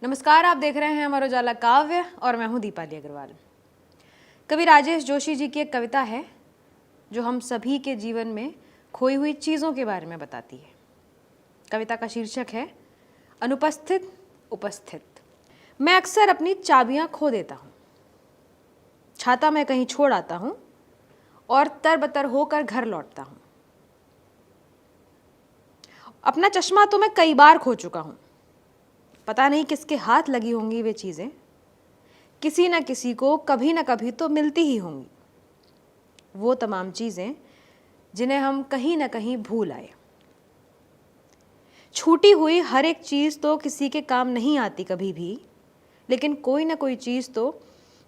नमस्कार, आप देख रहे हैं अमर उजाला काव्य और मैं हूं दीपाली अग्रवाल। कवि राजेश जोशी जी की एक कविता है जो हम सभी के जीवन में खोई हुई चीज़ों के बारे में बताती है। कविता का शीर्षक है अनुपस्थित उपस्थित। मैं अक्सर अपनी चाबियां खो देता हूँ, छाता मैं कहीं छोड़ आता हूँ और तरबतर होकर घर लौटता हूँ। अपना चश्मा तो मैं कई बार खो चुका हूँ, पता नहीं किसके हाथ लगी होंगी वे चीज़ें, किसी न किसी को कभी न कभी तो मिलती ही होंगी वो तमाम चीज़ें जिन्हें हम कहीं न कहीं भूल आए। छूटी हुई हर एक चीज़ तो किसी के काम नहीं आती कभी भी, लेकिन कोई ना कोई चीज़ तो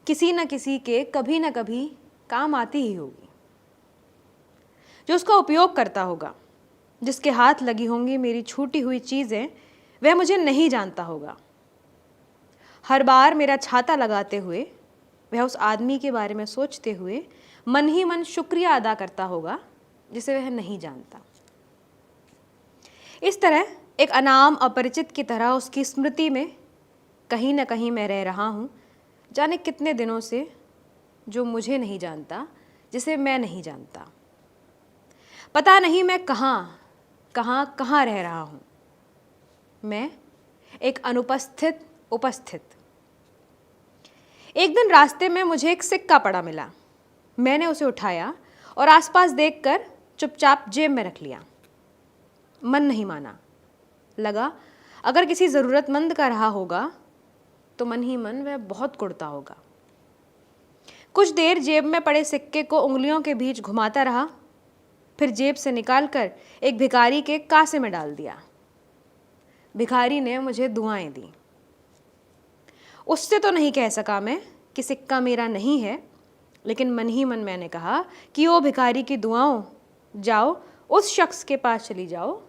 किसी न किसी के कभी न कभी काम आती ही होगी। जो उसका उपयोग करता होगा, जिसके हाथ लगी होंगी मेरी छूटी हुई चीज़ें, वह मुझे नहीं जानता होगा। हर बार मेरा छाता लगाते हुए वह उस आदमी के बारे में सोचते हुए मन ही मन शुक्रिया अदा करता होगा जिसे वह नहीं जानता। इस तरह एक अनाम अपरिचित की तरह उसकी स्मृति में कहीं न कहीं मैं रह रहा हूँ, जाने कितने दिनों से, जो मुझे नहीं जानता, जिसे मैं नहीं जानता। पता नहीं मैं कहाँ रह रहा हूँ। मैं एक अनुपस्थित उपस्थित। एक दिन रास्ते में मुझे एक सिक्का पड़ा मिला। मैंने उसे उठाया और आसपास देखकर चुपचाप जेब में रख लिया। मन नहीं माना। लगा अगर किसी ज़रूरतमंद का रहा होगा तो मन ही मन वह बहुत कुढ़ता होगा। कुछ देर जेब में पड़े सिक्के को उंगलियों के बीच घुमाता रहा, फिर जेब से निकालकर एक भिखारी के कासे में डाल दिया। भिखारी ने मुझे दुआएं दी। उससे तो नहीं कह सका मैं कि सिक्का मेरा नहीं है, लेकिन मन ही मन मैंने कहा कि ओ भिखारी की दुआओं, जाओ उस शख्स के पास चली जाओ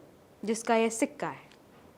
जिसका यह सिक्का है।